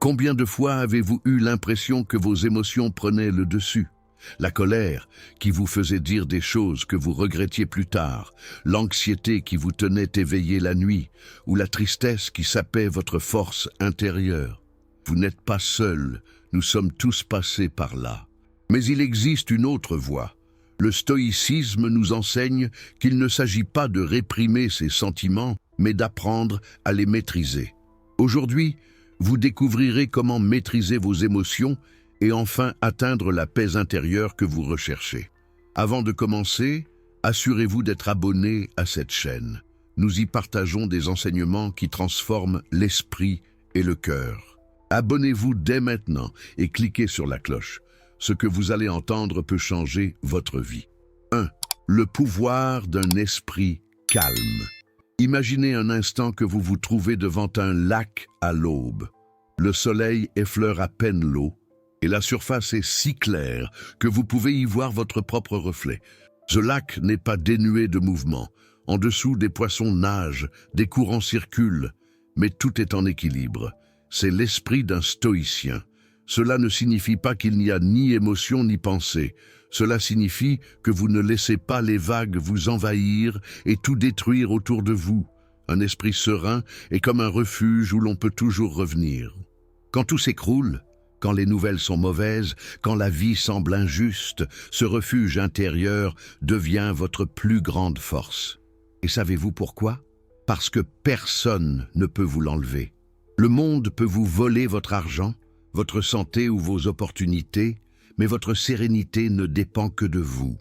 Combien de fois avez-vous eu l'impression que vos émotions prenaient le dessus? La colère qui vous faisait dire des choses que vous regrettiez plus tard, l'anxiété qui vous tenait éveillé la nuit, ou la tristesse qui sapait votre force intérieure. Vous n'êtes pas seul, nous sommes tous passés par là. Mais il existe une autre voie. Le stoïcisme nous enseigne qu'il ne s'agit pas de réprimer ces sentiments, mais d'apprendre à les maîtriser. Aujourd'hui, vous découvrirez comment maîtriser vos émotions et enfin atteindre la paix intérieure que vous recherchez. Avant de commencer, assurez-vous d'être abonné à cette chaîne. Nous y partageons des enseignements qui transforment l'esprit et le cœur. Abonnez-vous dès maintenant et cliquez sur la cloche. Ce que vous allez entendre peut changer votre vie. 1. Le pouvoir d'un esprit calme. Imaginez un instant que vous vous trouvez devant un lac à l'aube. Le soleil effleure à peine l'eau et la surface est si claire que vous pouvez y voir votre propre reflet. Ce lac n'est pas dénué de mouvement. En dessous, des poissons nagent, des courants circulent, mais tout est en équilibre. C'est l'esprit d'un stoïcien. Cela ne signifie pas qu'il n'y a ni émotion ni pensée. Cela signifie que vous ne laissez pas les vagues vous envahir et tout détruire autour de vous. Un esprit serein est comme un refuge où l'on peut toujours revenir. Quand tout s'écroule, quand les nouvelles sont mauvaises, quand la vie semble injuste, ce refuge intérieur devient votre plus grande force. Et savez-vous pourquoi? Parce que personne ne peut vous l'enlever. Le monde peut vous voler votre argent, votre santé ou vos opportunités, mais votre sérénité ne dépend que de vous.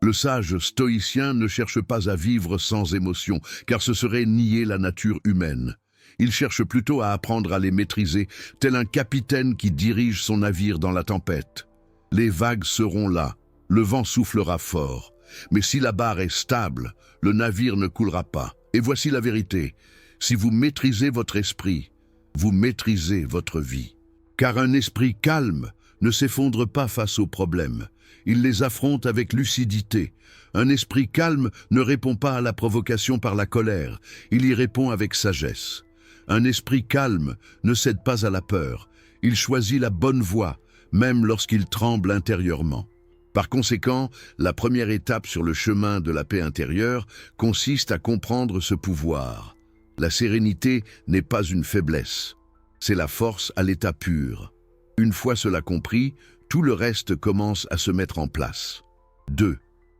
Le sage stoïcien ne cherche pas à vivre sans émotion, car ce serait nier la nature humaine. Il cherche plutôt à apprendre à les maîtriser, tel un capitaine qui dirige son navire dans la tempête. Les vagues seront là, le vent soufflera fort, mais si la barre est stable, le navire ne coulera pas. Et voici la vérité, si vous maîtrisez votre esprit, vous maîtrisez votre vie. Car un esprit calme ne s'effondre pas face aux problèmes. Il les affronte avec lucidité. Un esprit calme ne répond pas à la provocation par la colère. Il y répond avec sagesse. Un esprit calme ne cède pas à la peur. Il choisit la bonne voie, même lorsqu'il tremble intérieurement. Par conséquent, la première étape sur le chemin de la paix intérieure consiste à comprendre ce pouvoir. La sérénité n'est pas une faiblesse. C'est la force à l'état pur. Une fois cela compris, tout le reste commence à se mettre en place. 2.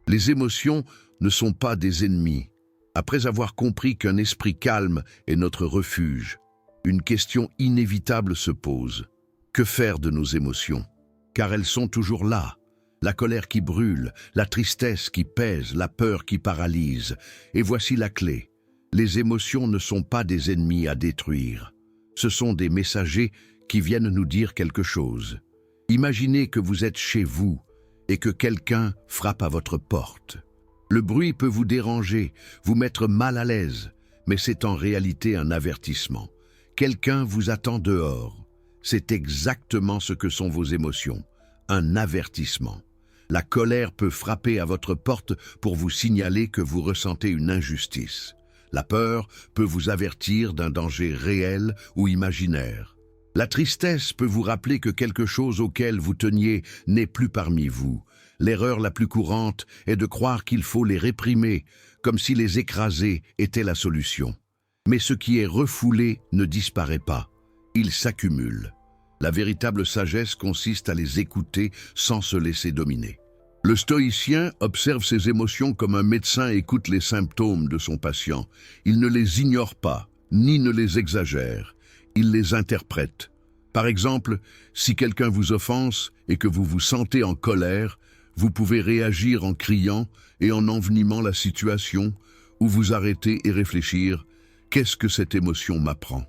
Les émotions ne sont pas des ennemis. Après avoir compris qu'un esprit calme est notre refuge, une question inévitable se pose. Que faire de nos émotions? Car elles sont toujours là. La colère qui brûle, la tristesse qui pèse, la peur qui paralyse. Et voici la clé. Les émotions ne sont pas des ennemis à détruire. Ce sont des messagers qui viennent nous dire quelque chose. Imaginez que vous êtes chez vous et que quelqu'un frappe à votre porte. Le bruit peut vous déranger, vous mettre mal à l'aise, mais c'est en réalité un avertissement. Quelqu'un vous attend dehors. C'est exactement ce que sont vos émotions, un avertissement. La colère peut frapper à votre porte pour vous signaler que vous ressentez une injustice. La peur peut vous avertir d'un danger réel ou imaginaire. La tristesse peut vous rappeler que quelque chose auquel vous teniez n'est plus parmi vous. L'erreur la plus courante est de croire qu'il faut les réprimer, comme si les écraser était la solution. Mais ce qui est refoulé ne disparaît pas, il s'accumule. La véritable sagesse consiste à les écouter sans se laisser dominer. Le stoïcien observe ses émotions comme un médecin écoute les symptômes de son patient. Il ne les ignore pas, ni ne les exagère. Il les interprète. Par exemple, si quelqu'un vous offense et que vous vous sentez en colère, vous pouvez réagir en criant et en envenimant la situation, ou vous arrêter et réfléchir « Qu'est-ce que cette émotion m'apprend ?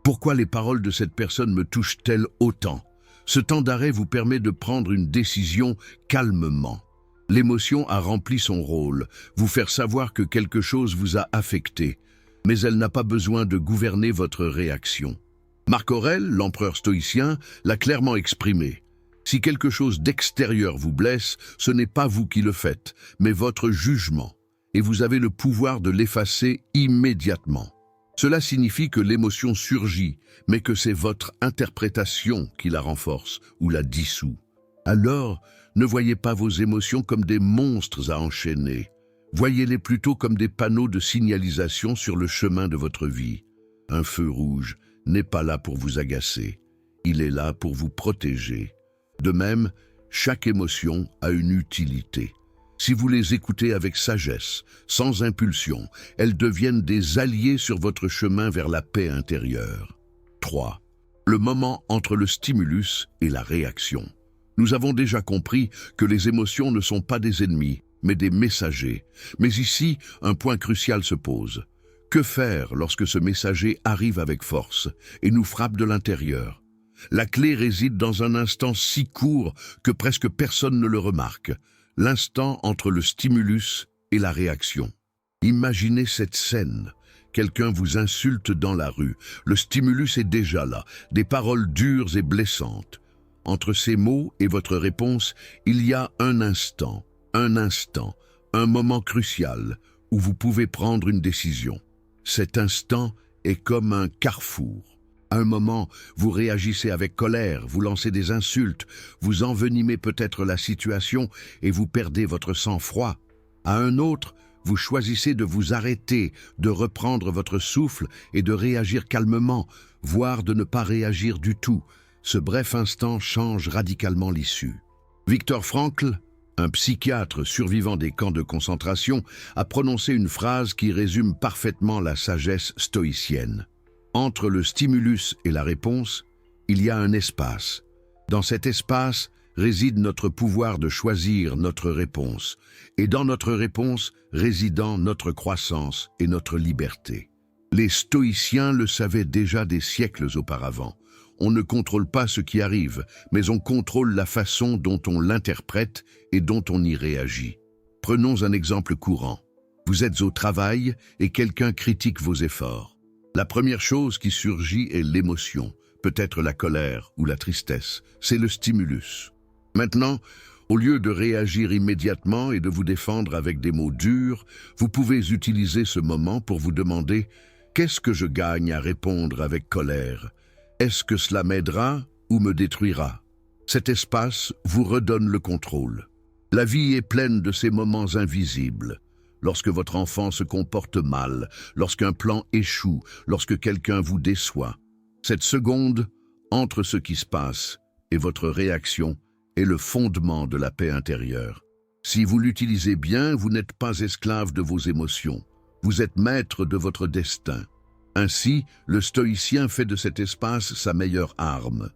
Pourquoi les paroles de cette personne me touchent-elles autant ?» Ce temps d'arrêt vous permet de prendre une décision calmement. L'émotion a rempli son rôle, vous faire savoir que quelque chose vous a affecté, mais elle n'a pas besoin de gouverner votre réaction. Marc Aurèle, l'empereur stoïcien, l'a clairement exprimé. Si quelque chose d'extérieur vous blesse, ce n'est pas vous qui le faites, mais votre jugement, et vous avez le pouvoir de l'effacer immédiatement. Cela signifie que l'émotion surgit, mais que c'est votre interprétation qui la renforce ou la dissout. Alors, ne voyez pas vos émotions comme des monstres à enchaîner. Voyez-les plutôt comme des panneaux de signalisation sur le chemin de votre vie. Un feu rouge n'est pas là pour vous agacer. Il est là pour vous protéger. De même, chaque émotion a une utilité. Si vous les écoutez avec sagesse, sans impulsion, elles deviennent des alliés sur votre chemin vers la paix intérieure. 3. Le moment entre le stimulus et la réaction. Nous avons déjà compris que les émotions ne sont pas des ennemis, mais des messagers. Mais ici, un point crucial se pose. Que faire lorsque ce messager arrive avec force et nous frappe de l'intérieur? La clé réside dans un instant si court que presque personne ne le remarque. L'instant entre le stimulus et la réaction. Imaginez cette scène. Quelqu'un vous insulte dans la rue. Le stimulus est déjà là, des paroles dures et blessantes. Entre ces mots et votre réponse, il y a un instant, un moment crucial où vous pouvez prendre une décision. Cet instant est comme un carrefour. À un moment, vous réagissez avec colère, vous lancez des insultes, vous envenimez peut-être la situation et vous perdez votre sang-froid. À un autre, vous choisissez de vous arrêter, de reprendre votre souffle et de réagir calmement, voire de ne pas réagir du tout. Ce bref instant change radicalement l'issue. Viktor Frankl, un psychiatre survivant des camps de concentration, a prononcé une phrase qui résume parfaitement la sagesse stoïcienne. Entre le stimulus et la réponse, il y a un espace. Dans cet espace réside notre pouvoir de choisir notre réponse, et dans notre réponse résidant notre croissance et notre liberté. Les stoïciens le savaient déjà des siècles auparavant. On ne contrôle pas ce qui arrive, mais on contrôle la façon dont on l'interprète et dont on y réagit. Prenons un exemple courant. Vous êtes au travail et quelqu'un critique vos efforts. La première chose qui surgit est l'émotion, peut-être la colère ou la tristesse. C'est le stimulus. Maintenant, au lieu de réagir immédiatement et de vous défendre avec des mots durs, vous pouvez utiliser ce moment pour vous demander « Qu'est-ce que je gagne à répondre avec colère ? Est-ce que cela m'aidera ou me détruira ?» Cet espace vous redonne le contrôle. La vie est pleine de ces moments invisibles. Lorsque votre enfant se comporte mal, lorsqu'un plan échoue, lorsque quelqu'un vous déçoit. Cette seconde, entre ce qui se passe et votre réaction, est le fondement de la paix intérieure. Si vous l'utilisez bien, vous n'êtes pas esclave de vos émotions. Vous êtes maître de votre destin. Ainsi, le stoïcien fait de cet espace sa meilleure arme.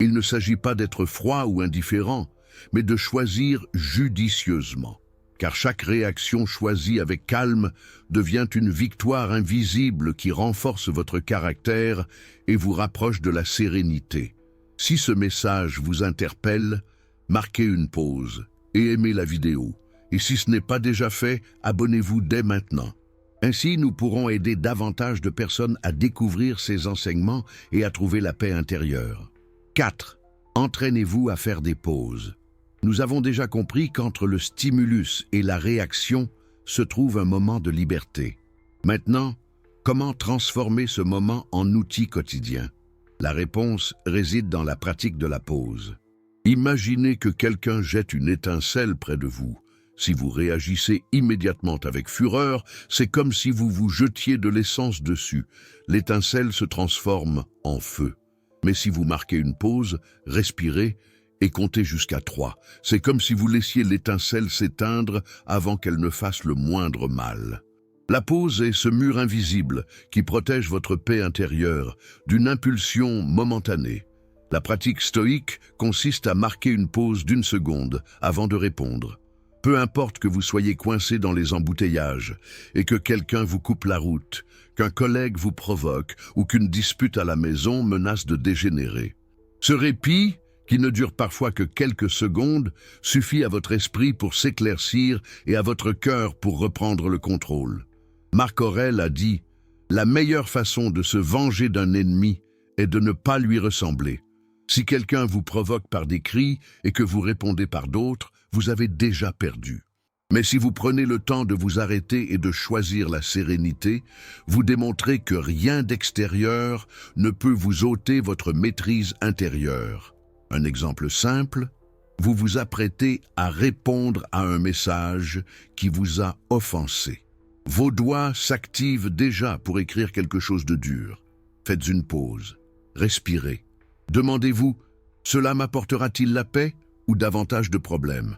Il ne s'agit pas d'être froid ou indifférent, mais de choisir judicieusement. Car chaque réaction choisie avec calme devient une victoire invisible qui renforce votre caractère et vous rapproche de la sérénité. Si ce message vous interpelle, marquez une pause et aimez la vidéo. Et si ce n'est pas déjà fait, abonnez-vous dès maintenant. Ainsi, nous pourrons aider davantage de personnes à découvrir ces enseignements et à trouver la paix intérieure. 4. Entraînez-vous à faire des pauses. Nous avons déjà compris qu'entre le stimulus et la réaction se trouve un moment de liberté. Maintenant, comment transformer ce moment en outil quotidien? La réponse réside dans la pratique de la pause. Imaginez que quelqu'un jette une étincelle près de vous. Si vous réagissez immédiatement avec fureur, c'est comme si vous vous jetiez de l'essence dessus. L'étincelle se transforme en feu. Mais si vous marquez une pause, respirez et comptez jusqu'à 3. C'est comme si vous laissiez l'étincelle s'éteindre avant qu'elle ne fasse le moindre mal. La pause est ce mur invisible qui protège votre paix intérieure d'une impulsion momentanée. La pratique stoïque consiste à marquer une pause d'1 seconde avant de répondre. Peu importe que vous soyez coincé dans les embouteillages et que quelqu'un vous coupe la route, qu'un collègue vous provoque ou qu'une dispute à la maison menace de dégénérer. Ce répit, qui ne dure parfois que quelques secondes, suffit à votre esprit pour s'éclaircir et à votre cœur pour reprendre le contrôle. Marc Aurèle a dit « La meilleure façon de se venger d'un ennemi est de ne pas lui ressembler. Si quelqu'un vous provoque par des cris et que vous répondez par d'autres, vous avez déjà perdu. » Mais si vous prenez le temps de vous arrêter et de choisir la sérénité, vous démontrez que rien d'extérieur ne peut vous ôter votre maîtrise intérieure. Un exemple simple, vous vous apprêtez à répondre à un message qui vous a offensé. Vos doigts s'activent déjà pour écrire quelque chose de dur. Faites une pause. Respirez. Demandez-vous, cela m'apportera-t-il la paix ou davantage de problèmes?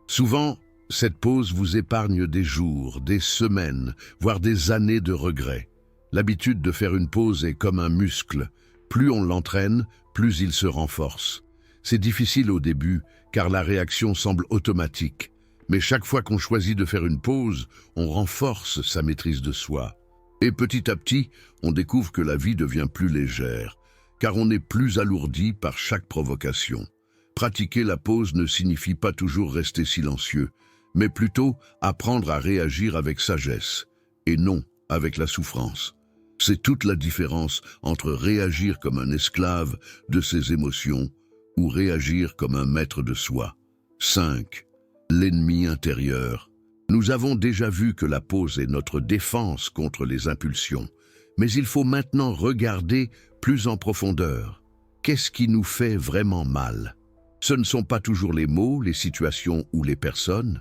Souvent, cette pause vous épargne des jours, des semaines, voire des années de regrets. L'habitude de faire une pause est comme un muscle. Plus on l'entraîne, plus il se renforce. C'est difficile au début, car la réaction semble automatique. Mais chaque fois qu'on choisit de faire une pause, on renforce sa maîtrise de soi. Et petit à petit, on découvre que la vie devient plus légère, car on n'est plus alourdi par chaque provocation. Pratiquer la pause ne signifie pas toujours rester silencieux, mais plutôt apprendre à réagir avec sagesse, et non avec la souffrance. C'est toute la différence entre réagir comme un esclave de ses émotions ou réagir comme un maître de soi. 5. L'ennemi intérieur. Nous avons déjà vu que la pause est notre défense contre les impulsions, mais il faut maintenant regarder plus en profondeur. Qu'est-ce qui nous fait vraiment mal? Ce ne sont pas toujours les mots, les situations ou les personnes.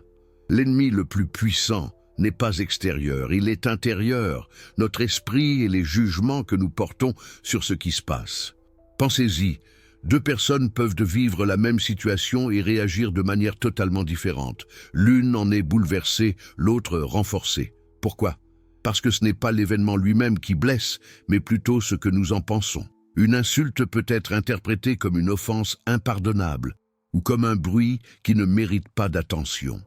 L'ennemi le plus puissant n'est pas extérieur, il est intérieur, notre esprit et les jugements que nous portons sur ce qui se passe. Pensez-y, deux personnes peuvent vivre la même situation et réagir de manière totalement différente. L'une en est bouleversée, l'autre renforcée. Pourquoi? Parce que ce n'est pas l'événement lui-même qui blesse, mais plutôt ce que nous en pensons. Une insulte peut être interprétée comme une offense impardonnable ou comme un bruit qui ne mérite pas d'attention.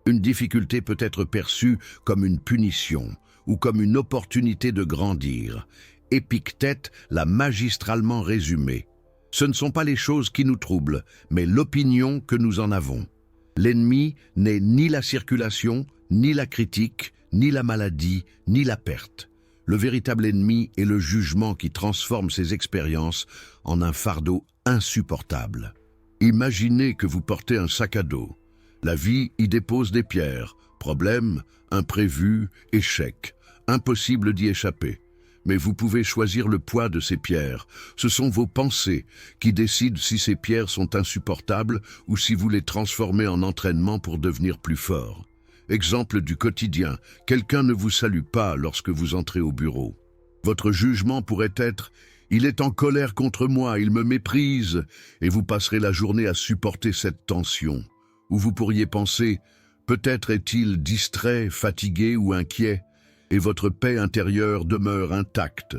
Une difficulté peut être perçue comme une punition ou comme une opportunité de grandir. Épictète l'a magistralement résumé. Ce ne sont pas les choses qui nous troublent, mais l'opinion que nous en avons. L'ennemi n'est ni la circulation, ni la critique, ni la maladie, ni la perte. Le véritable ennemi est le jugement qui transforme ces expériences en un fardeau insupportable. Imaginez que vous portez un sac à dos. La vie y dépose des pierres, problèmes, imprévus, échecs. Impossible d'y échapper. Mais vous pouvez choisir le poids de ces pierres. Ce sont vos pensées qui décident si ces pierres sont insupportables ou si vous les transformez en entraînement pour devenir plus fort. Exemple du quotidien, quelqu'un ne vous salue pas lorsque vous entrez au bureau. Votre jugement pourrait être « il est en colère contre moi, il me méprise » et vous passerez la journée à supporter cette tension. Ou vous pourriez penser « peut-être est-il distrait, fatigué ou inquiet » et votre paix intérieure demeure intacte.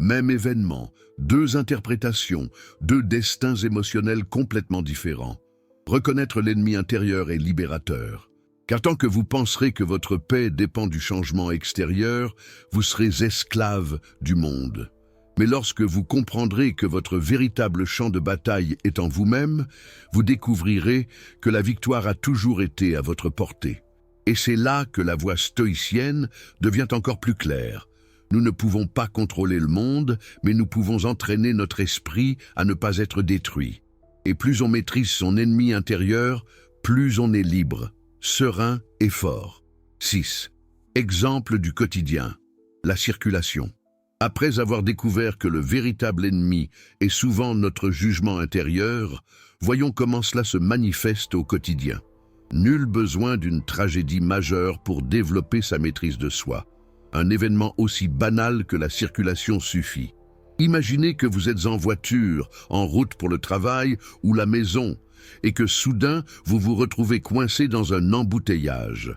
Même événement, deux interprétations, deux destins émotionnels complètement différents. Reconnaître l'ennemi intérieur est libérateur. Car tant que vous penserez que votre paix dépend du changement extérieur, vous serez esclave du monde. Mais lorsque vous comprendrez que votre véritable champ de bataille est en vous-même, vous découvrirez que la victoire a toujours été à votre portée. Et c'est là que la voie stoïcienne devient encore plus claire. Nous ne pouvons pas contrôler le monde, mais nous pouvons entraîner notre esprit à ne pas être détruit. Et plus on maîtrise son ennemi intérieur, plus on est libre, serein et fort. 6. Exemple du quotidien. La circulation. Après avoir découvert que le véritable ennemi est souvent notre jugement intérieur, voyons comment cela se manifeste au quotidien. Nul besoin d'une tragédie majeure pour développer sa maîtrise de soi. Un événement aussi banal que la circulation suffit. Imaginez que vous êtes en voiture, en route pour le travail ou la maison, et que soudain vous vous retrouvez coincé dans un embouteillage.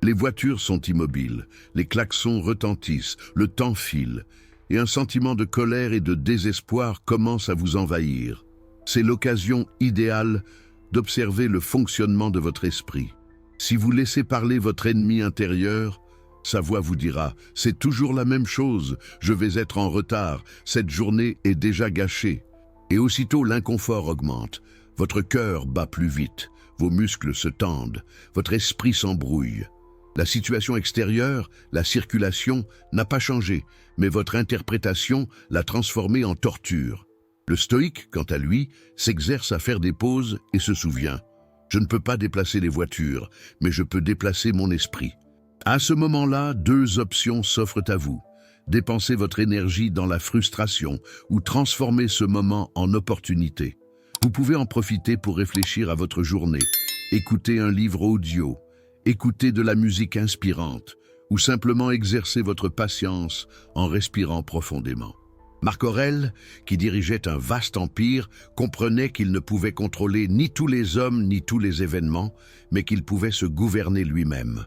Les voitures sont immobiles, les klaxons retentissent, le temps file, et un sentiment de colère et de désespoir commence à vous envahir. C'est l'occasion idéale d'observer le fonctionnement de votre esprit. Si vous laissez parler votre ennemi intérieur, sa voix vous dira « c'est toujours la même chose, je vais être en retard, cette journée est déjà gâchée ». Et aussitôt l'inconfort augmente, votre cœur bat plus vite, vos muscles se tendent, votre esprit s'embrouille. La situation extérieure, la circulation, n'a pas changé, mais votre interprétation l'a transformée en torture. Le stoïque, quant à lui, s'exerce à faire des pauses et se souvient. Je ne peux pas déplacer les voitures, mais je peux déplacer mon esprit. À ce moment-là, deux options s'offrent à vous. Dépensez votre énergie dans la frustration ou transformer ce moment en opportunité. Vous pouvez en profiter pour réfléchir à votre journée, écouter un livre audio, écouter de la musique inspirante ou simplement exercer votre patience en respirant profondément. Marc Aurèle, qui dirigeait un vaste empire, comprenait qu'il ne pouvait contrôler ni tous les hommes ni tous les événements, mais qu'il pouvait se gouverner lui-même.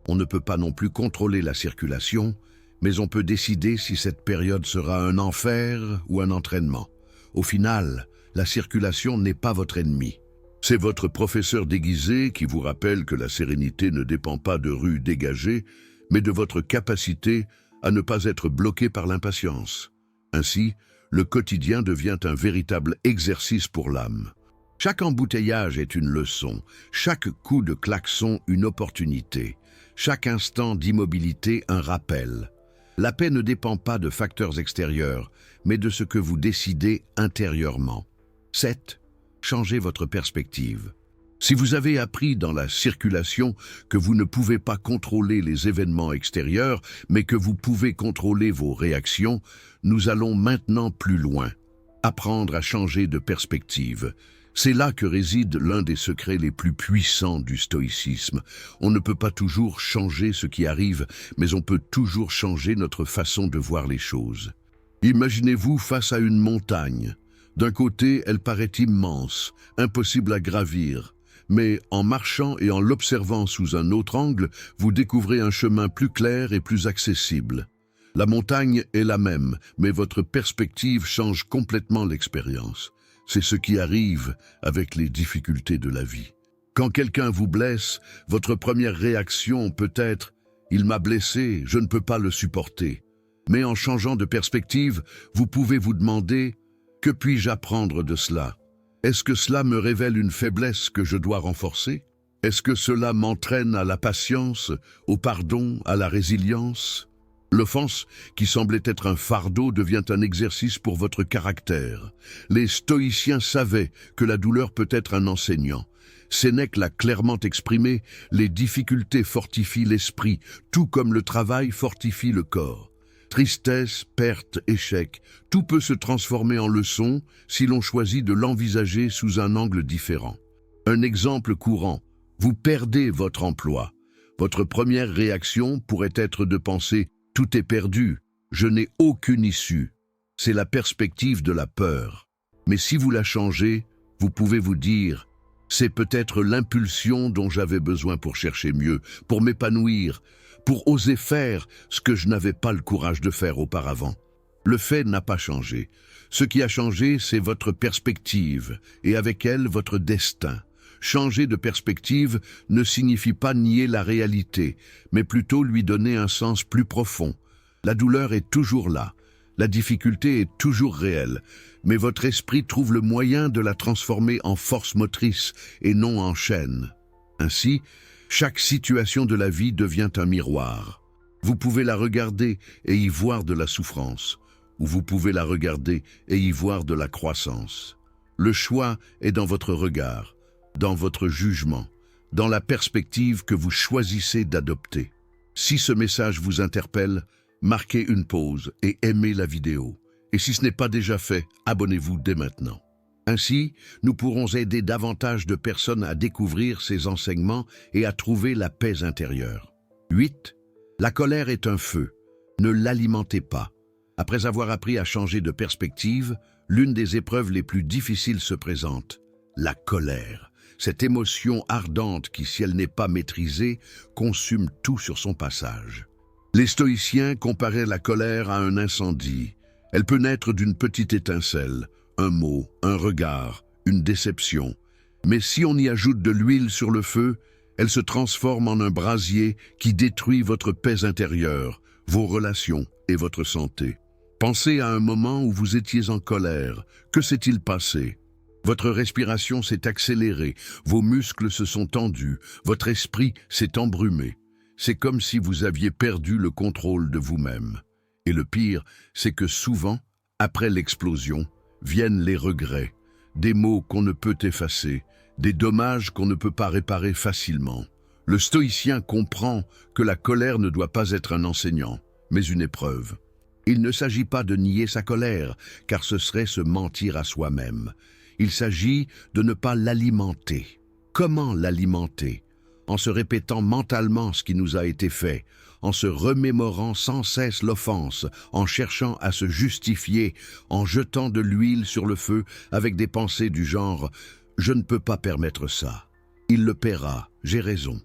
On ne peut pas non plus contrôler la circulation, mais on peut décider si cette période sera un enfer ou un entraînement. Au final, la circulation n'est pas votre ennemi. C'est votre professeur déguisé qui vous rappelle que la sérénité ne dépend pas de rues dégagées, mais de votre capacité à ne pas être bloqué par l'impatience. Ainsi, le quotidien devient un véritable exercice pour l'âme. Chaque embouteillage est une leçon, chaque coup de klaxon une opportunité, chaque instant d'immobilité un rappel. La paix ne dépend pas de facteurs extérieurs, mais de ce que vous décidez intérieurement. 7. Changez votre perspective. Si vous avez appris dans la circulation que vous ne pouvez pas contrôler les événements extérieurs, mais que vous pouvez contrôler vos réactions, nous allons maintenant plus loin. Apprendre à changer de perspective. C'est là que réside l'un des secrets les plus puissants du stoïcisme. On ne peut pas toujours changer ce qui arrive, mais on peut toujours changer notre façon de voir les choses. Imaginez-vous face à une montagne. D'un côté, elle paraît immense, impossible à gravir. Mais en marchant et en l'observant sous un autre angle, vous découvrez un chemin plus clair et plus accessible. La montagne est la même, mais votre perspective change complètement l'expérience. C'est ce qui arrive avec les difficultés de la vie. Quand quelqu'un vous blesse, votre première réaction peut être « il m'a blessé, je ne peux pas le supporter ». Mais en changeant de perspective, vous pouvez vous demander « que puis-je apprendre de cela ? Est-ce que cela me révèle une faiblesse que je dois renforcer ? Est-ce que cela m'entraîne à la patience, au pardon, à la résilience ?» L'offense, qui semblait être un fardeau, devient un exercice pour votre caractère. Les stoïciens savaient que la douleur peut être un enseignant. Sénèque l'a clairement exprimé, les difficultés fortifient l'esprit, tout comme le travail fortifie le corps. Tristesse, perte, échec, tout peut se transformer en leçon si l'on choisit de l'envisager sous un angle différent. Un exemple courant, vous perdez votre emploi. Votre première réaction pourrait être de penser « tout est perdu, je n'ai aucune issue ». C'est la perspective de la peur. Mais si vous la changez, vous pouvez vous dire « c'est peut-être l'impulsion dont j'avais besoin pour chercher mieux, pour m'épanouir, pour oser faire ce que je n'avais pas le courage de faire auparavant ». Le fait n'a pas changé. Ce qui a changé, c'est votre perspective, et avec elle, votre destin. Changer de perspective ne signifie pas nier la réalité, mais plutôt lui donner un sens plus profond. La douleur est toujours là, la difficulté est toujours réelle, mais votre esprit trouve le moyen de la transformer en force motrice et non en chaîne. Ainsi, chaque situation de la vie devient un miroir. Vous pouvez la regarder et y voir de la souffrance, ou vous pouvez la regarder et y voir de la croissance. Le choix est dans votre regard, dans votre jugement, dans la perspective que vous choisissez d'adopter. Si ce message vous interpelle, marquez une pause et aimez la vidéo. Et si ce n'est pas déjà fait, abonnez-vous dès maintenant. Ainsi, nous pourrons aider davantage de personnes à découvrir ces enseignements et à trouver la paix intérieure. 8. La colère est un feu. Ne l'alimentez pas. Après avoir appris à changer de perspective, l'une des épreuves les plus difficiles se présente, la colère. Cette émotion ardente qui, si elle n'est pas maîtrisée, consume tout sur son passage. Les stoïciens comparaient la colère à un incendie. Elle peut naître d'une petite étincelle, un mot, un regard, une déception. Mais si on y ajoute de l'huile sur le feu, elle se transforme en un brasier qui détruit votre paix intérieure, vos relations et votre santé. Pensez à un moment où vous étiez en colère. Que s'est-il passé ? Votre respiration s'est accélérée, vos muscles se sont tendus, votre esprit s'est embrumé. C'est comme si vous aviez perdu le contrôle de vous-même. Et le pire, c'est que souvent, après l'explosion, viennent les regrets, des mots qu'on ne peut effacer, des dommages qu'on ne peut pas réparer facilement. Le stoïcien comprend que la colère ne doit pas être un enseignant, mais une épreuve. Il ne s'agit pas de nier sa colère, car ce serait se mentir à soi-même. Il s'agit de ne pas l'alimenter. Comment l'alimenter? En se répétant mentalement ce qui nous a été fait, en se remémorant sans cesse l'offense, en cherchant à se justifier, en jetant de l'huile sur le feu avec des pensées du genre « je ne peux pas permettre ça, il le paiera, j'ai raison ».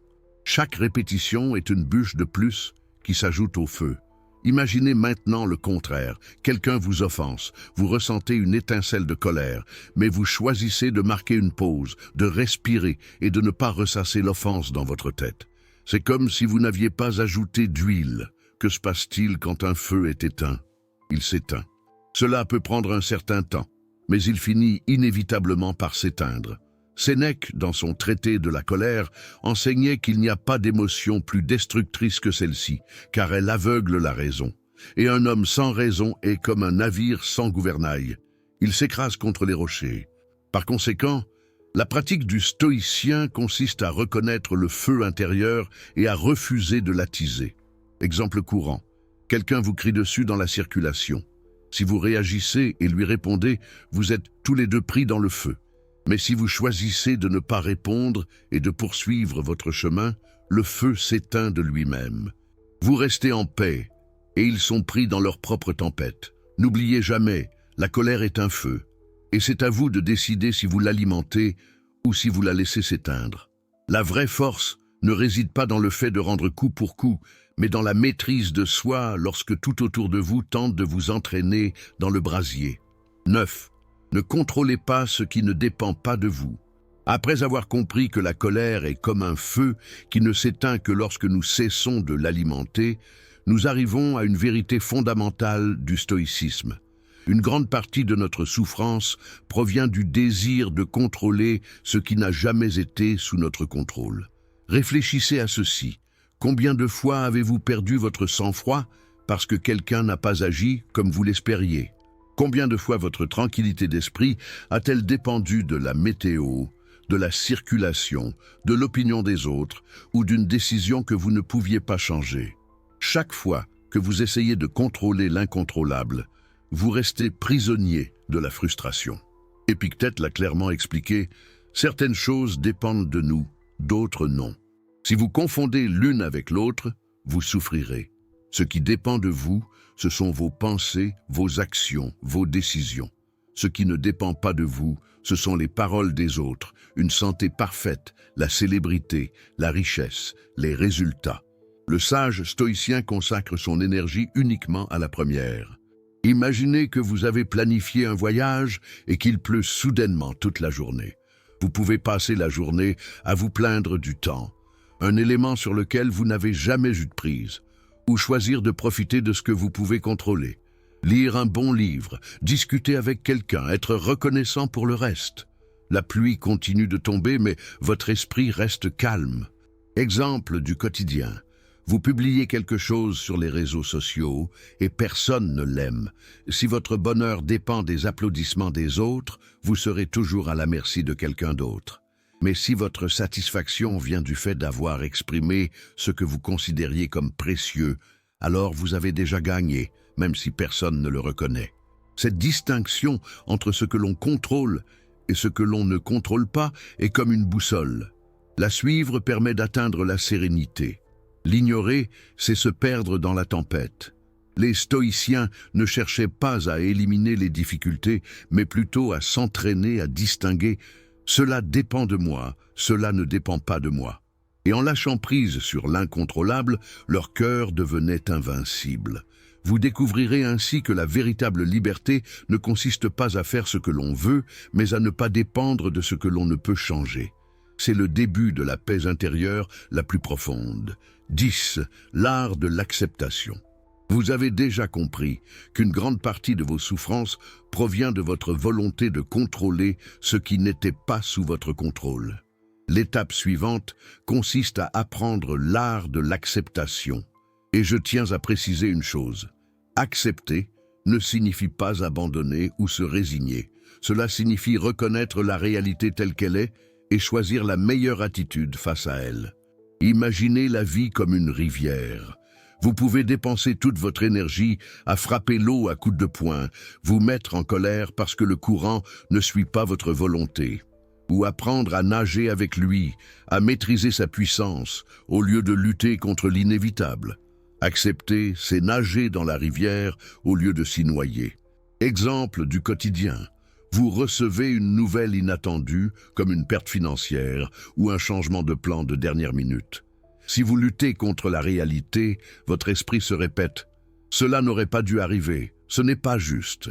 Chaque répétition est une bûche de plus qui s'ajoute au feu. Imaginez maintenant le contraire. Quelqu'un vous offense, vous ressentez une étincelle de colère, mais vous choisissez de marquer une pause, de respirer et de ne pas ressasser l'offense dans votre tête. C'est comme si vous n'aviez pas ajouté d'huile. Que se passe-t-il quand un feu est éteint? Il s'éteint. Cela peut prendre un certain temps, mais il finit inévitablement par s'éteindre. Sénèque, dans son traité de la colère, enseignait qu'il n'y a pas d'émotion plus destructrice que celle-ci, car elle aveugle la raison. Et un homme sans raison est comme un navire sans gouvernail. Il s'écrase contre les rochers. Par conséquent, la pratique du stoïcien consiste à reconnaître le feu intérieur et à refuser de l'attiser. Exemple courant, quelqu'un vous crie dessus dans la circulation. Si vous réagissez et lui répondez, vous êtes tous les deux pris dans le feu. Mais si vous choisissez de ne pas répondre et de poursuivre votre chemin, le feu s'éteint de lui-même. Vous restez en paix, et ils sont pris dans leur propre tempête. N'oubliez jamais, la colère est un feu, et c'est à vous de décider si vous l'alimentez ou si vous la laissez s'éteindre. La vraie force ne réside pas dans le fait de rendre coup pour coup, mais dans la maîtrise de soi lorsque tout autour de vous tente de vous entraîner dans le brasier. 9. Ne contrôlez pas ce qui ne dépend pas de vous. Après avoir compris que la colère est comme un feu qui ne s'éteint que lorsque nous cessons de l'alimenter, nous arrivons à une vérité fondamentale du stoïcisme. Une grande partie de notre souffrance provient du désir de contrôler ce qui n'a jamais été sous notre contrôle. Réfléchissez à ceci. Combien de fois avez-vous perdu votre sang-froid parce que quelqu'un n'a pas agi comme vous l'espériez? Combien de fois votre tranquillité d'esprit a-t-elle dépendu de la météo, de la circulation, de l'opinion des autres ou d'une décision que vous ne pouviez pas changer? Chaque fois que vous essayez de contrôler l'incontrôlable, vous restez prisonnier de la frustration. Épictète l'a clairement expliqué, certaines choses dépendent de nous, d'autres non. Si vous confondez l'une avec l'autre, vous souffrirez. Ce qui dépend de vous, ce sont vos pensées, vos actions, vos décisions. Ce qui ne dépend pas de vous, ce sont les paroles des autres, une santé parfaite, la célébrité, la richesse, les résultats. Le sage stoïcien consacre son énergie uniquement à la première. Imaginez que vous avez planifié un voyage et qu'il pleut soudainement toute la journée. Vous pouvez passer la journée à vous plaindre du temps, un élément sur lequel vous n'avez jamais eu de prise, ou choisir de profiter de ce que vous pouvez contrôler. Lire un bon livre, discuter avec quelqu'un, être reconnaissant pour le reste. La pluie continue de tomber, mais votre esprit reste calme. Exemple du quotidien. Vous publiez quelque chose sur les réseaux sociaux et personne ne l'aime. Si votre bonheur dépend des applaudissements des autres, vous serez toujours à la merci de quelqu'un d'autre. Mais si votre satisfaction vient du fait d'avoir exprimé ce que vous considériez comme précieux, alors vous avez déjà gagné, même si personne ne le reconnaît. Cette distinction entre ce que l'on contrôle et ce que l'on ne contrôle pas est comme une boussole. La suivre permet d'atteindre la sérénité. L'ignorer, c'est se perdre dans la tempête. Les stoïciens ne cherchaient pas à éliminer les difficultés, mais plutôt à s'entraîner à distinguer « cela dépend de moi, cela ne dépend pas de moi ». Et en lâchant prise sur l'incontrôlable, leur cœur devenait invincible. Vous découvrirez ainsi que la véritable liberté ne consiste pas à faire ce que l'on veut, mais à ne pas dépendre de ce que l'on ne peut changer. C'est le début de la paix intérieure la plus profonde. 10. L'art de l'acceptation. Vous avez déjà compris qu'une grande partie de vos souffrances provient de votre volonté de contrôler ce qui n'était pas sous votre contrôle. L'étape suivante consiste à apprendre l'art de l'acceptation. Et je tiens à préciser une chose. Accepter ne signifie pas abandonner ou se résigner. Cela signifie reconnaître la réalité telle qu'elle est, et choisir la meilleure attitude face à elle. Imaginez la vie comme une rivière. Vous pouvez dépenser toute votre énergie à frapper l'eau à coups de poing, vous mettre en colère parce que le courant ne suit pas votre volonté, ou apprendre à nager avec lui, à maîtriser sa puissance, au lieu de lutter contre l'inévitable. Accepter, c'est nager dans la rivière au lieu de s'y noyer. Exemple du quotidien. Vous recevez une nouvelle inattendue, comme une perte financière ou un changement de plan de dernière minute. Si vous luttez contre la réalité, votre esprit se répète « Cela n'aurait pas dû arriver, ce n'est pas juste ».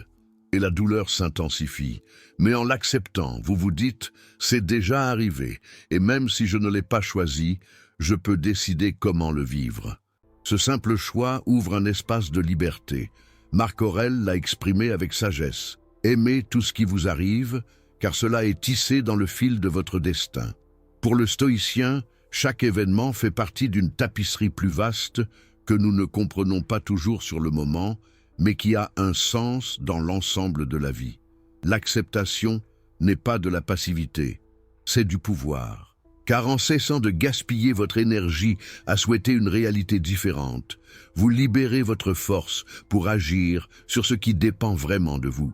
Et la douleur s'intensifie. Mais en l'acceptant, vous vous dites « C'est déjà arrivé, et même si je ne l'ai pas choisi, je peux décider comment le vivre ». Ce simple choix ouvre un espace de liberté. Marc Aurèle l'a exprimé avec sagesse. Aimez tout ce qui vous arrive, car cela est tissé dans le fil de votre destin. Pour le stoïcien, chaque événement fait partie d'une tapisserie plus vaste que nous ne comprenons pas toujours sur le moment, mais qui a un sens dans l'ensemble de la vie. L'acceptation n'est pas de la passivité, c'est du pouvoir. Car en cessant de gaspiller votre énergie à souhaiter une réalité différente, vous libérez votre force pour agir sur ce qui dépend vraiment de vous.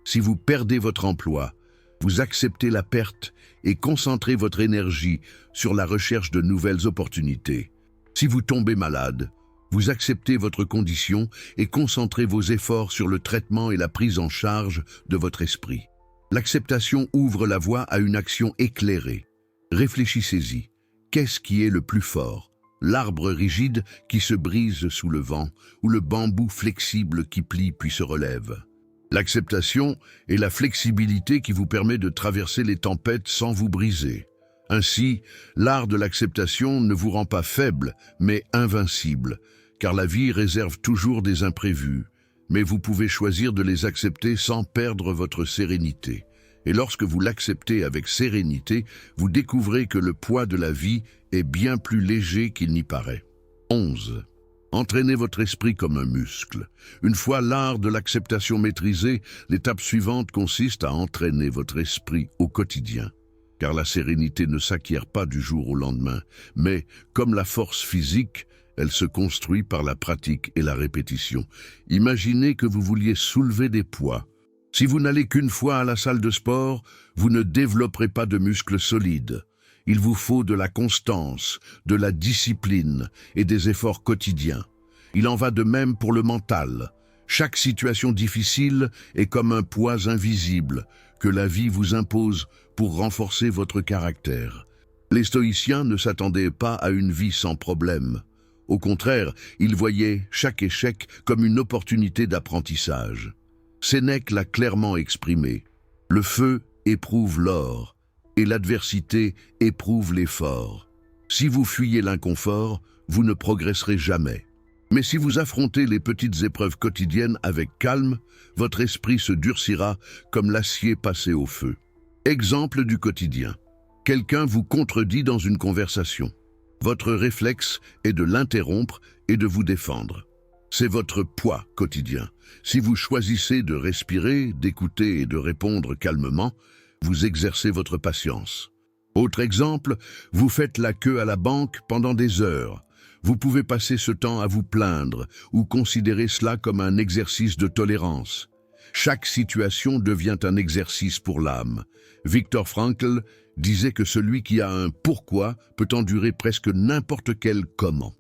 Si vous perdez votre emploi, vous acceptez la perte et concentrez votre énergie sur la recherche de nouvelles opportunités. Si vous tombez malade, vous acceptez votre condition et concentrez vos efforts sur le traitement et la prise en charge de votre esprit. L'acceptation ouvre la voie à une action éclairée. Réfléchissez-y. Qu'est-ce qui est le plus fort? L'arbre rigide qui se brise sous le vent ou le bambou flexible qui plie puis se relève? L'acceptation est la flexibilité qui vous permet de traverser les tempêtes sans vous briser. Ainsi, l'art de l'acceptation ne vous rend pas faible, mais invincible, car la vie réserve toujours des imprévus, mais vous pouvez choisir de les accepter sans perdre votre sérénité. Et lorsque vous l'acceptez avec sérénité, vous découvrez que le poids de la vie est bien plus léger qu'il n'y paraît. 11. Entraînez votre esprit comme un muscle. Une fois l'art de l'acceptation maîtrisé, l'étape suivante consiste à entraîner votre esprit au quotidien. Car la sérénité ne s'acquiert pas du jour au lendemain, mais, comme la force physique, elle se construit par la pratique et la répétition. Imaginez que vous vouliez soulever des poids. Si vous n'allez qu'une fois à la salle de sport, vous ne développerez pas de muscles solides. Il vous faut de la constance, de la discipline et des efforts quotidiens. Il en va de même pour le mental. Chaque situation difficile est comme un poids invisible que la vie vous impose pour renforcer votre caractère. Les stoïciens ne s'attendaient pas à une vie sans problème. Au contraire, ils voyaient chaque échec comme une opportunité d'apprentissage. Sénèque l'a clairement exprimé. Le feu éprouve l'or, et l'adversité éprouve l'effort. Si vous fuyez l'inconfort, vous ne progresserez jamais. Mais si vous affrontez les petites épreuves quotidiennes avec calme, votre esprit se durcira comme l'acier passé au feu. Exemple du quotidien. Quelqu'un vous contredit dans une conversation. Votre réflexe est de l'interrompre et de vous défendre. C'est votre poids quotidien. Si vous choisissez de respirer, d'écouter et de répondre calmement, vous exercez votre patience. Autre exemple, vous faites la queue à la banque pendant des heures. Vous pouvez passer ce temps à vous plaindre ou considérer cela comme un exercice de tolérance. Chaque situation devient un exercice pour l'âme. Viktor Frankl disait que celui qui a un pourquoi peut endurer presque n'importe quel comment.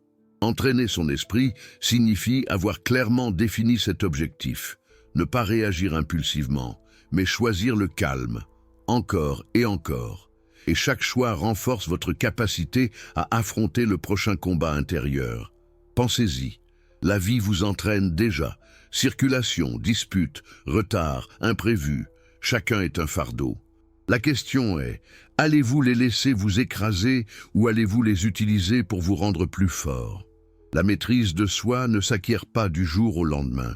Entraîner son esprit signifie avoir clairement défini cet objectif. Ne pas réagir impulsivement, mais choisir le calme, encore et encore. Et chaque choix renforce votre capacité à affronter le prochain combat intérieur. Pensez-y, la vie vous entraîne déjà. Circulation, dispute, retard, imprévu, chacun est un fardeau. La question est, allez-vous les laisser vous écraser ou allez-vous les utiliser pour vous rendre plus fort? La maîtrise de soi ne s'acquiert pas du jour au lendemain.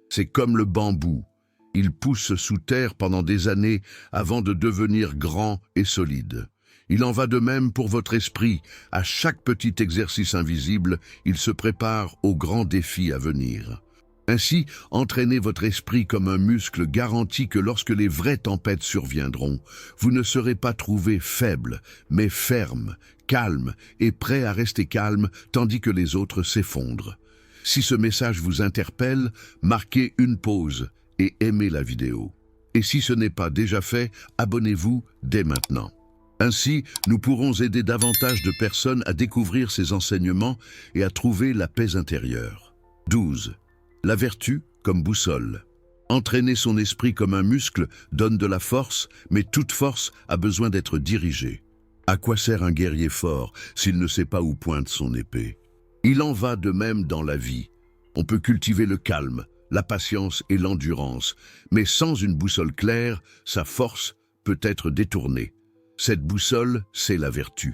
C'est comme le bambou. Il pousse sous terre pendant des années avant de devenir grand et solide. Il en va de même pour votre esprit. À chaque petit exercice invisible, il se prépare aux grands défis à venir. Ainsi, entraînez votre esprit comme un muscle garantit que lorsque les vraies tempêtes surviendront, vous ne serez pas trouvé faible, mais ferme, calme et prêt à rester calme tandis que les autres s'effondrent. Si ce message vous interpelle, marquez une pause et aimez la vidéo. Et si ce n'est pas déjà fait, abonnez-vous dès maintenant. Ainsi, nous pourrons aider davantage de personnes à découvrir ces enseignements et à trouver la paix intérieure. 12. La vertu comme boussole. Entraîner son esprit comme un muscle donne de la force, mais toute force a besoin d'être dirigée. À quoi sert un guerrier fort s'il ne sait pas où pointe son épée? Il en va de même dans la vie. On peut cultiver le calme, la patience et l'endurance, mais sans une boussole claire, sa force peut être détournée. Cette boussole, c'est la vertu.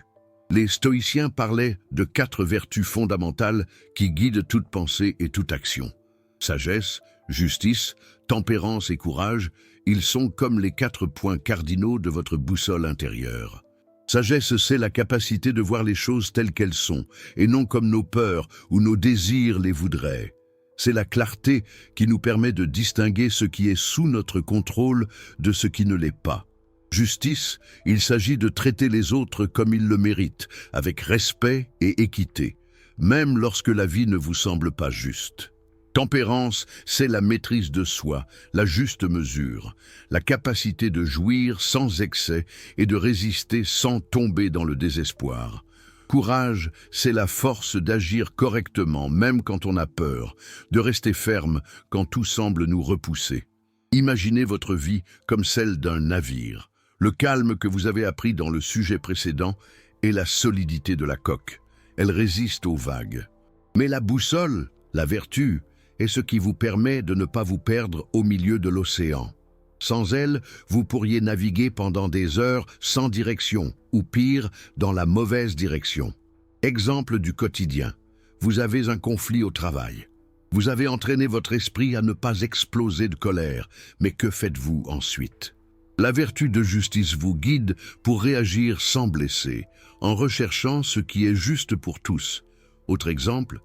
Les stoïciens parlaient de 4 vertus fondamentales qui guident toute pensée et toute action. Sagesse, justice, tempérance et courage, ils sont comme les 4 points cardinaux de votre boussole intérieure. Sagesse, c'est la capacité de voir les choses telles qu'elles sont, et non comme nos peurs ou nos désirs les voudraient. C'est la clarté qui nous permet de distinguer ce qui est sous notre contrôle de ce qui ne l'est pas. Justice, il s'agit de traiter les autres comme ils le méritent, avec respect et équité, même lorsque la vie ne vous semble pas juste. Tempérance, c'est la maîtrise de soi, la juste mesure, la capacité de jouir sans excès et de résister sans tomber dans le désespoir. Courage, c'est la force d'agir correctement, même quand on a peur, de rester ferme quand tout semble nous repousser. Imaginez votre vie comme celle d'un navire. Le calme que vous avez appris dans le sujet précédent est la solidité de la coque. Elle résiste aux vagues. Mais la boussole, la vertu, est ce qui vous permet de ne pas vous perdre au milieu de l'océan. Sans elle, vous pourriez naviguer pendant des heures sans direction, ou pire, dans la mauvaise direction. Exemple du quotidien. Vous avez un conflit au travail. Vous avez entraîné votre esprit à ne pas exploser de colère, mais que faites-vous ensuite? La vertu de justice vous guide pour réagir sans blesser, en recherchant ce qui est juste pour tous. Autre exemple,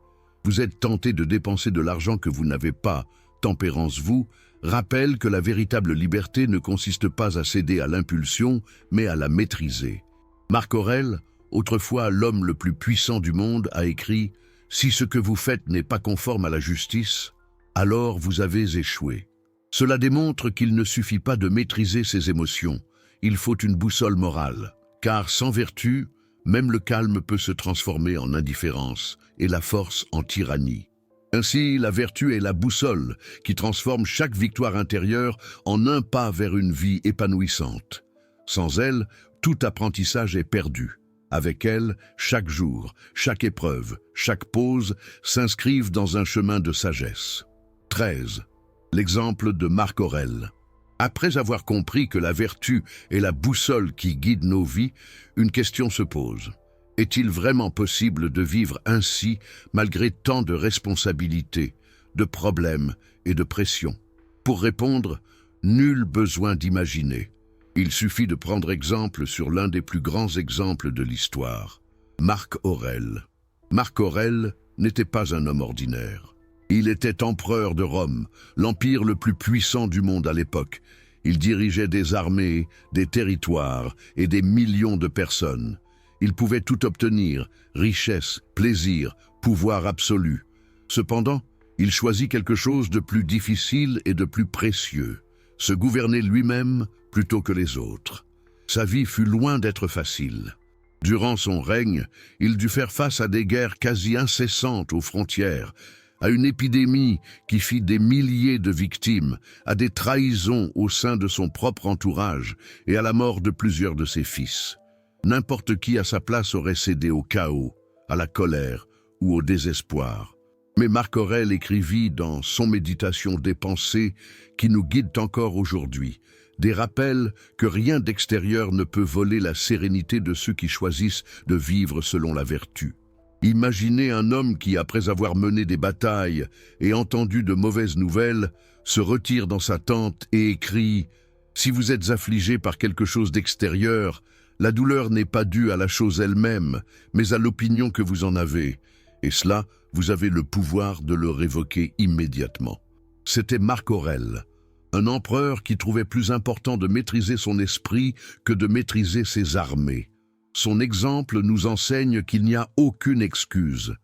vous êtes tenté de dépenser de l'argent que vous n'avez pas. Tempérance vous rappelle que la véritable liberté ne consiste pas à céder à l'impulsion, mais à la maîtriser. Marc Aurèle, autrefois l'homme le plus puissant du monde, a écrit « Si ce que vous faites n'est pas conforme à la justice, alors vous avez échoué ». Cela démontre qu'il ne suffit pas de maîtriser ses émotions, il faut une boussole morale, car sans vertu, même le calme peut se transformer en indifférence et la force en tyrannie. Ainsi, la vertu est la boussole qui transforme chaque victoire intérieure en un pas vers une vie épanouissante. Sans elle, tout apprentissage est perdu. Avec elle, chaque jour, chaque épreuve, chaque pause s'inscrivent dans un chemin de sagesse. 13. L'exemple de Marc Aurèle. Après avoir compris que la vertu est la boussole qui guide nos vies, une question se pose. Est-il vraiment possible de vivre ainsi malgré tant de responsabilités, de problèmes et de pressions? Pour répondre, nul besoin d'imaginer. Il suffit de prendre exemple sur l'un des plus grands exemples de l'histoire, Marc Aurèle. Marc Aurèle n'était pas un homme ordinaire. Il était empereur de Rome, l'empire le plus puissant du monde à l'époque. Il dirigeait des armées, des territoires et des millions de personnes. Il pouvait tout obtenir, richesse, plaisir, pouvoir absolu. Cependant, il choisit quelque chose de plus difficile et de plus précieux, se gouverner lui-même plutôt que les autres. Sa vie fut loin d'être facile. Durant son règne, il dut faire face à des guerres quasi incessantes aux frontières, à une épidémie qui fit des milliers de victimes, à des trahisons au sein de son propre entourage et à la mort de plusieurs de ses fils. N'importe qui à sa place aurait cédé au chaos, à la colère ou au désespoir. Mais Marc Aurèle écrivit dans son Méditation des pensées qui nous guident encore aujourd'hui, des rappels que rien d'extérieur ne peut voler la sérénité de ceux qui choisissent de vivre selon la vertu. Imaginez un homme qui, après avoir mené des batailles et entendu de mauvaises nouvelles, se retire dans sa tente et écrit « Si vous êtes affligé par quelque chose d'extérieur, la douleur n'est pas due à la chose elle-même, mais à l'opinion que vous en avez. Et cela, vous avez le pouvoir de le révoquer immédiatement. C'était Marc Aurèle, un empereur qui trouvait plus important de maîtriser son esprit que de maîtriser ses armées. Son exemple nous enseigne qu'il n'y a aucune excuse.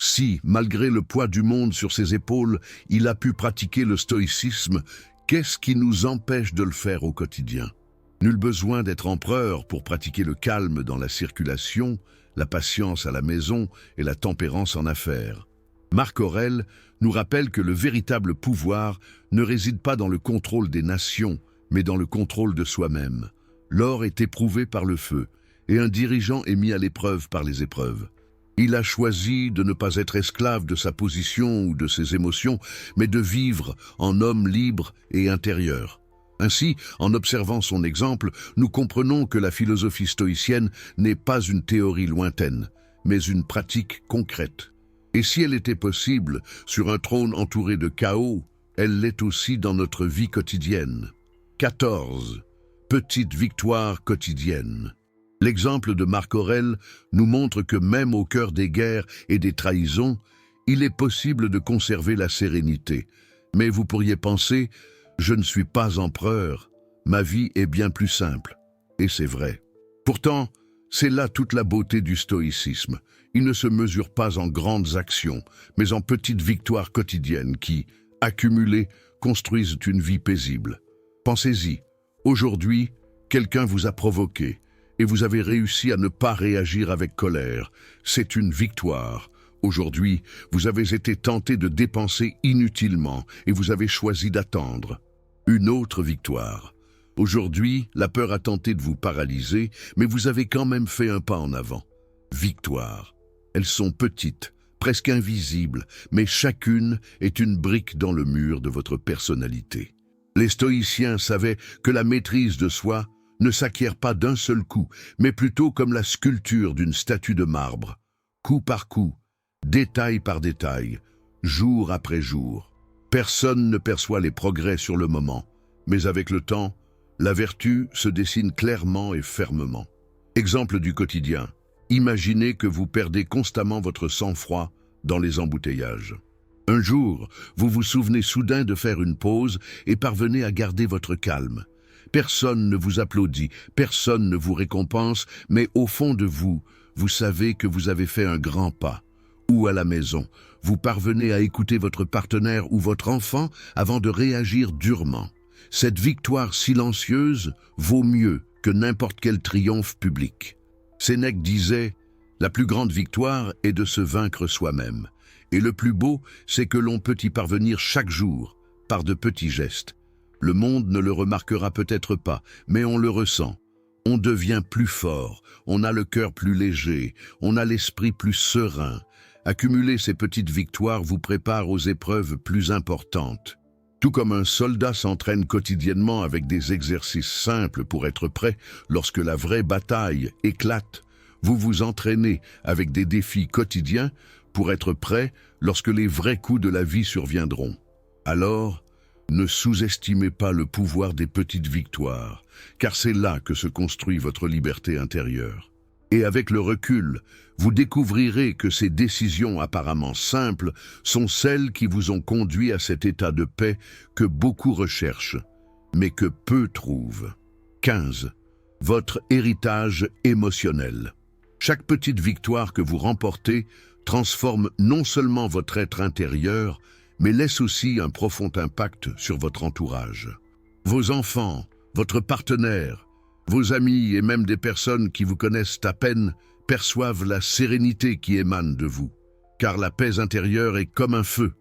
Si, malgré le poids du monde sur ses épaules, il a pu pratiquer le stoïcisme, qu'est-ce qui nous empêche de le faire au quotidien? Nul besoin d'être empereur pour pratiquer le calme dans la circulation, la patience à la maison et la tempérance en affaires. Marc Aurèle nous rappelle que le véritable pouvoir ne réside pas dans le contrôle des nations, mais dans le contrôle de soi-même. L'or est éprouvé par le feu, et un dirigeant est mis à l'épreuve par les épreuves. Il a choisi de ne pas être esclave de sa position ou de ses émotions, mais de vivre en homme libre et intérieur. Ainsi, en observant son exemple, nous comprenons que la philosophie stoïcienne n'est pas une théorie lointaine, mais une pratique concrète. Et si elle était possible sur un trône entouré de chaos, elle l'est aussi dans notre vie quotidienne. 14. Petites victoires quotidiennes. L'exemple de Marc Aurèle nous montre que même au cœur des guerres et des trahisons, il est possible de conserver la sérénité. Mais vous pourriez penser, je ne suis pas empereur, ma vie est bien plus simple. Et c'est vrai. Pourtant, c'est là toute la beauté du stoïcisme. Il ne se mesure pas en grandes actions, mais en petites victoires quotidiennes qui, accumulées, construisent une vie paisible. Pensez-y, aujourd'hui, quelqu'un vous a provoqué, et vous avez réussi à ne pas réagir avec colère. C'est une victoire. Aujourd'hui, vous avez été tenté de dépenser inutilement et vous avez choisi d'attendre. Une autre victoire. Aujourd'hui, la peur a tenté de vous paralyser, mais vous avez quand même fait un pas en avant. Victoire. Elles sont petites, presque invisibles, mais chacune est une brique dans le mur de votre personnalité. Les stoïciens savaient que la maîtrise de soi ne s'acquiert pas d'un seul coup, mais plutôt comme la sculpture d'une statue de marbre, coup par coup, détail par détail, jour après jour. Personne ne perçoit les progrès sur le moment, mais avec le temps, la vertu se dessine clairement et fermement. Exemple du quotidien, imaginez que vous perdez constamment votre sang-froid dans les embouteillages. Un jour, vous vous souvenez soudain de faire une pause et parvenez à garder votre calme. Personne ne vous applaudit, personne ne vous récompense, mais au fond de vous, vous savez que vous avez fait un grand pas. Ou à la maison, vous parvenez à écouter votre partenaire ou votre enfant avant de réagir durement. Cette victoire silencieuse vaut mieux que n'importe quel triomphe public. Sénèque disait « La plus grande victoire est de se vaincre soi-même. Et le plus beau, c'est que l'on peut y parvenir chaque jour, par de petits gestes. Le monde ne le remarquera peut-être pas, mais on le ressent. On devient plus fort, on a le cœur plus léger, on a l'esprit plus serein. Accumuler ces petites victoires vous prépare aux épreuves plus importantes. Tout comme un soldat s'entraîne quotidiennement avec des exercices simples pour être prêt lorsque la vraie bataille éclate, vous vous entraînez avec des défis quotidiens pour être prêt lorsque les vrais coups de la vie surviendront. Alors, ne sous-estimez pas le pouvoir des petites victoires, car c'est là que se construit votre liberté intérieure. Et avec le recul, vous découvrirez que ces décisions apparemment simples sont celles qui vous ont conduit à cet état de paix que beaucoup recherchent, mais que peu trouvent. 15. Votre héritage émotionnel. Chaque petite victoire que vous remportez transforme non seulement votre être intérieur, mais laisse aussi un profond impact sur votre entourage. Vos enfants, votre partenaire, vos amis et même des personnes qui vous connaissent à peine perçoivent la sérénité qui émane de vous. Car la paix intérieure est comme un feu,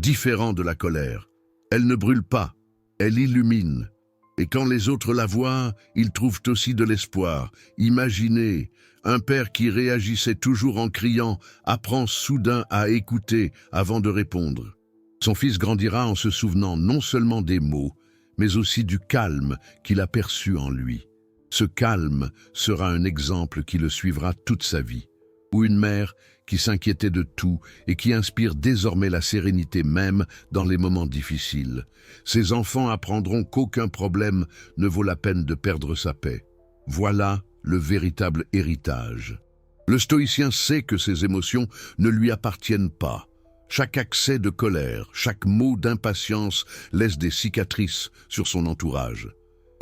différent de la colère. Elle ne brûle pas, elle illumine. Et quand les autres la voient, ils trouvent aussi de l'espoir. Imaginez, un père qui réagissait toujours en criant apprend soudain à écouter avant de répondre. Son fils grandira en se souvenant non seulement des mots, mais aussi du calme qu'il a perçu en lui. Ce calme sera un exemple qui le suivra toute sa vie. Ou une mère qui s'inquiétait de tout et qui inspire désormais la sérénité même dans les moments difficiles. Ses enfants apprendront qu'aucun problème ne vaut la peine de perdre sa paix. Voilà le véritable héritage. Le stoïcien sait que ses émotions ne lui appartiennent pas. Chaque accès de colère, chaque mot d'impatience laisse des cicatrices sur son entourage.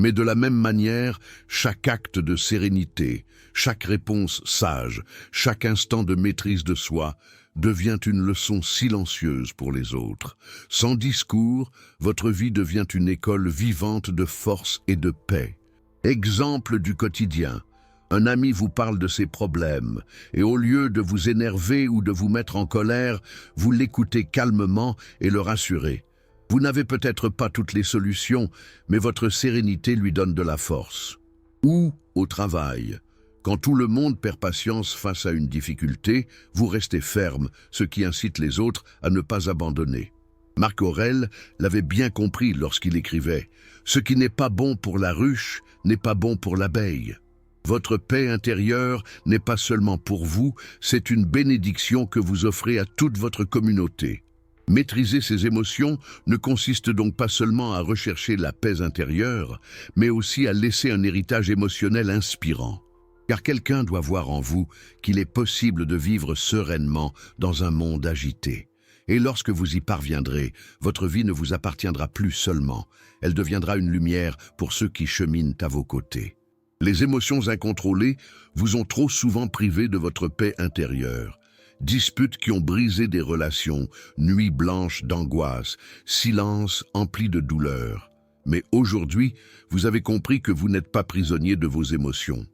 Mais de la même manière, chaque acte de sérénité, chaque réponse sage, chaque instant de maîtrise de soi devient une leçon silencieuse pour les autres. Sans discours, votre vie devient une école vivante de force et de paix. Exemple du quotidien. Un ami vous parle de ses problèmes, et au lieu de vous énerver ou de vous mettre en colère, vous l'écoutez calmement et le rassurez. Vous n'avez peut-être pas toutes les solutions, mais votre sérénité lui donne de la force. Ou au travail. Quand tout le monde perd patience face à une difficulté, vous restez ferme, ce qui incite les autres à ne pas abandonner. Marc Aurèle l'avait bien compris lorsqu'il écrivait « Ce qui n'est pas bon pour la ruche n'est pas bon pour l'abeille ». Votre paix intérieure n'est pas seulement pour vous, c'est une bénédiction que vous offrez à toute votre communauté. Maîtriser ses émotions ne consiste donc pas seulement à rechercher la paix intérieure, mais aussi à laisser un héritage émotionnel inspirant. Car quelqu'un doit voir en vous qu'il est possible de vivre sereinement dans un monde agité. Et lorsque vous y parviendrez, votre vie ne vous appartiendra plus seulement, elle deviendra une lumière pour ceux qui cheminent à vos côtés. Les émotions incontrôlées vous ont trop souvent privé de votre paix intérieure. Disputes qui ont brisé des relations, nuits blanches d'angoisse, silence empli de douleur. Mais aujourd'hui, vous avez compris que vous n'êtes pas prisonnier de vos émotions.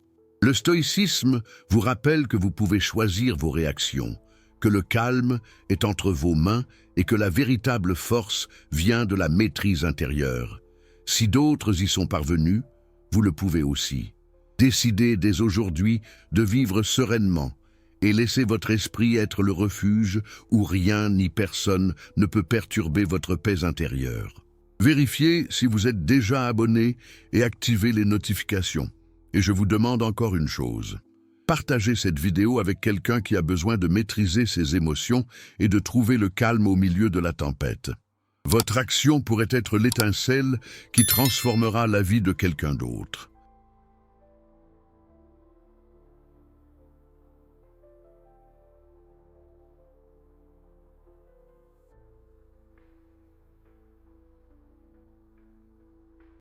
Le stoïcisme vous rappelle que vous pouvez choisir vos réactions, que le calme est entre vos mains et que la véritable force vient de la maîtrise intérieure. Si d'autres y sont parvenus, vous le pouvez aussi. Décidez dès aujourd'hui de vivre sereinement et laissez votre esprit être le refuge où rien ni personne ne peut perturber votre paix intérieure. Vérifiez si vous êtes déjà abonné et activez les notifications. Et je vous demande encore une chose. Partagez cette vidéo avec quelqu'un qui a besoin de maîtriser ses émotions et de trouver le calme au milieu de la tempête. Votre action pourrait être l'étincelle qui transformera la vie de quelqu'un d'autre.